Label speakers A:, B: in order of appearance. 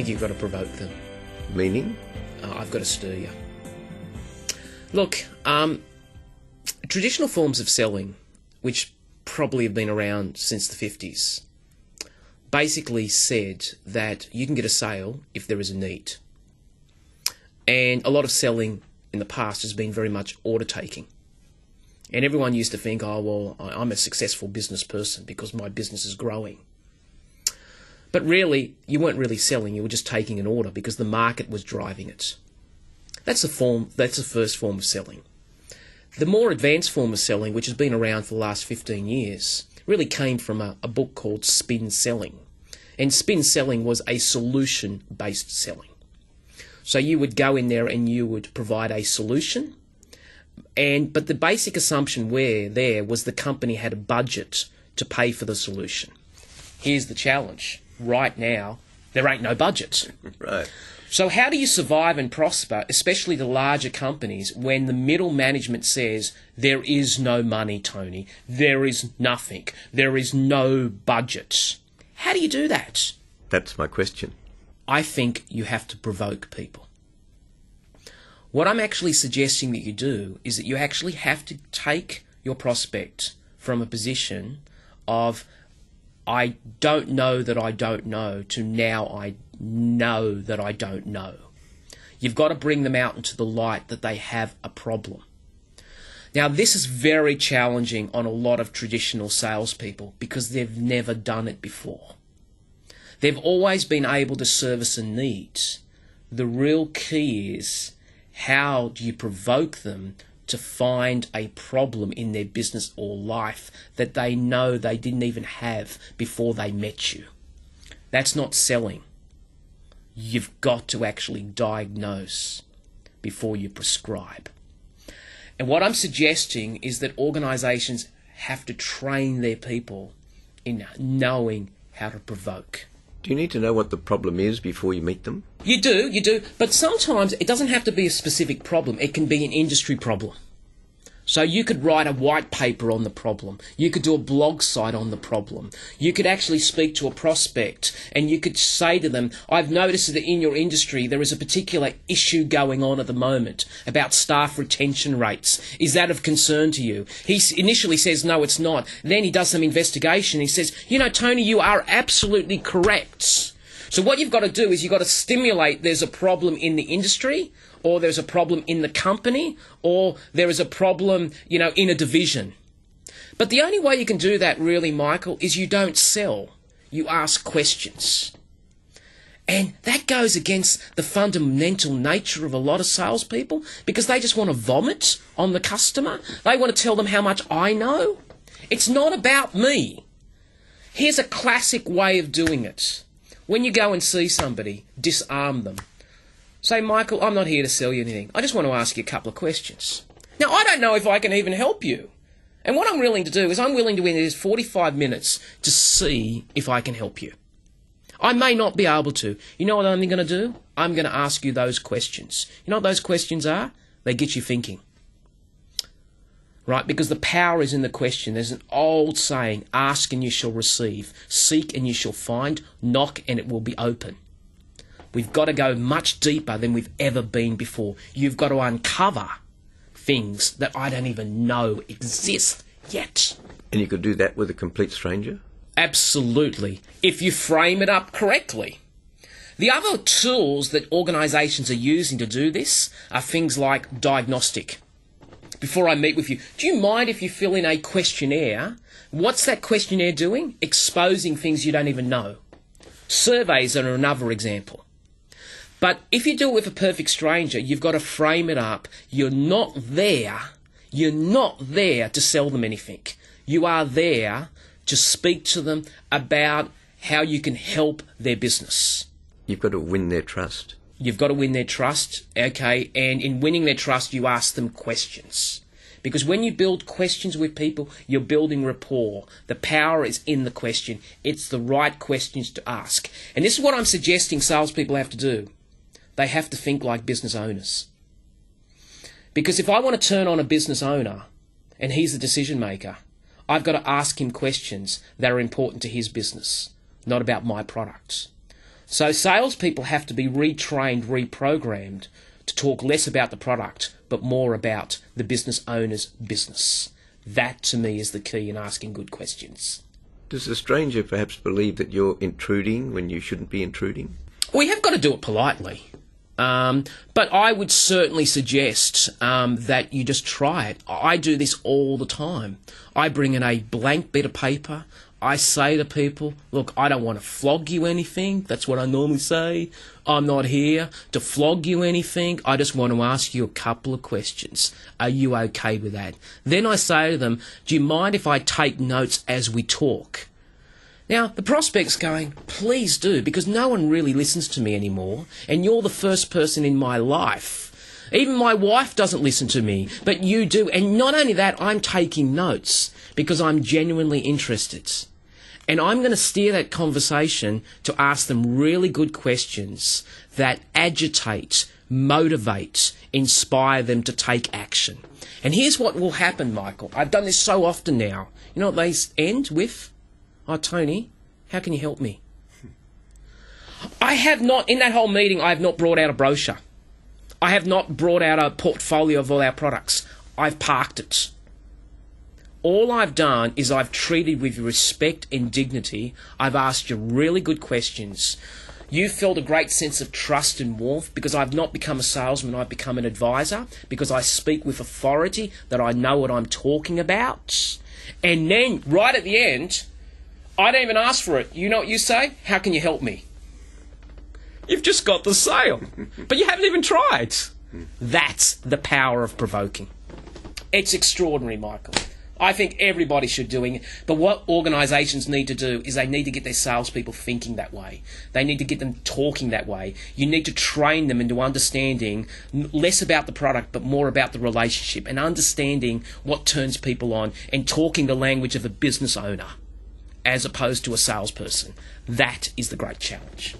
A: think you've got to provoke them.
B: Meaning?
A: I've got to stir you. Look, traditional forms of selling, which probably have been around since the 50s, basically said that you can get a sale if there is a need. And a lot of selling in the past has been very much order taking. And everyone used to think, oh, well, I'm a successful business person because my business is growing. But really, you weren't really selling, you were just taking an order because the market was driving it. That's the first form of selling. The more advanced form of selling, which has been around for the last 15 years, really came from a book called Spin Selling. And spin selling was a solution-based selling. So you would go in there and you would provide a solution, but the basic assumption there was the company had a budget to pay for the solution. Here's the challenge. Right now, there ain't no budget.
B: Right.
A: So how do you survive and prosper, especially the larger companies, when the middle management says, there is no money, Tony, there is nothing, there is no budget? How do you do that?
B: That's my question.
A: I think you have to provoke people. What I'm actually suggesting that you do is that you actually have to take your prospect from a position of, I don't know that I don't know, to now I know that I don't know. You've got to bring them out into the light that they have a problem. Now, this is very challenging on a lot of traditional salespeople because they've never done it before. They've always been able to service a need. The real key is, how do you provoke them to find a problem in their business or life that they know they didn't even have before they met you? That's not selling. You've got to actually diagnose before you prescribe. And what I'm suggesting is that organisations have to train their people in knowing how to provoke.
B: Do you need to know what the problem is before you meet them?
A: You do. But sometimes it doesn't have to be a specific problem. It can be an industry problem. So you could write a white paper on the problem. You could do a blog site on the problem. You could actually speak to a prospect and you could say to them, I've noticed that in your industry there is a particular issue going on at the moment about staff retention rates. Is that of concern to you? He initially says, no, it's not. Then he does some investigation. He says, you know, Tony, you are absolutely correct. So what you've got to do is you've got to stimulate there's a problem in the industry, or there's a problem in the company, or there is a problem, in a division. But the only way you can do that really, Michael, is you don't sell. You ask questions. And that goes against the fundamental nature of a lot of salespeople because they just want to vomit on the customer. They want to tell them how much I know. It's not about me. Here's a classic way of doing it. When you go and see somebody, disarm them. Say, Michael, I'm not here to sell you anything. I just want to ask you a couple of questions. Now, I don't know if I can even help you. And what I'm willing to do is I'm willing to invest 45 minutes to see if I can help you. I may not be able to. You know what I'm going to do? I'm going to ask you those questions. You know what those questions are? They get you thinking. Right? Because the power is in the question. There's an old saying, ask and you shall receive, seek and you shall find, knock and it will be open. We've got to go much deeper than we've ever been before. You've got to uncover things that I don't even know exist yet.
B: And you could do that with a complete stranger?
A: Absolutely, if you frame it up correctly. The other tools that organisations are using to do this are things like diagnostic. Before I meet with you, do you mind if you fill in a questionnaire? What's that questionnaire doing? Exposing things you don't even know. Surveys are another example. But if you do it with a perfect stranger, you've got to frame it up. You're not there to sell them anything. You are there to speak to them about how you can help their business.
B: You've got to win their trust.
A: You've got to win their trust, okay? And in winning their trust, you ask them questions. Because when you build questions with people, you're building rapport. The power is in the question. It's the right questions to ask. And this is what I'm suggesting salespeople have to do. They have to think like business owners. Because if I want to turn on a business owner, and he's the decision maker, I've got to ask him questions that are important to his business, not about my products. So salespeople have to be retrained, reprogrammed to talk less about the product, but more about the business owner's business. That, to me, is the key in asking good questions.
B: Does the stranger perhaps believe that you're intruding when you shouldn't be intruding?
A: We have got to do it politely. But I would certainly suggest that you just try it. I do this all the time. I bring in a blank bit of paper. I say to people, look, I don't want to flog you anything. That's what I normally say. I'm not here to flog you anything. I just want to ask you a couple of questions. Are you okay with that? Then I say to them, do you mind if I take notes as we talk? Now, the prospect's going, please do, because no one really listens to me anymore, and you're the first person in my life. Even my wife doesn't listen to me, but you do. And not only that, I'm taking notes because I'm genuinely interested. And I'm going to steer that conversation to ask them really good questions that agitate, motivate, inspire them to take action. And here's what will happen, Michael. I've done this so often now. You know what they end with? Oh, Tony, how can you help me? I have not, in that whole meeting, I have not brought out a brochure. I have not brought out a portfolio of all our products. I've parked it. All I've done is I've treated with respect and dignity. I've asked you really good questions. You felt a great sense of trust and warmth because I've not become a salesman, I've become an advisor, because I speak with authority, that I know what I'm talking about. And then, right at the end, I don't even ask for it. You know what you say? How can you help me? You've just got the sale, but you haven't even tried. That's the power of provoking. It's extraordinary, Michael. I think everybody should do it. But what organisations need to do is they need to get their salespeople thinking that way. They need to get them talking that way. You need to train them into understanding less about the product but more about the relationship and understanding what turns people on and talking the language of a business owner as opposed to a salesperson. That is the great challenge.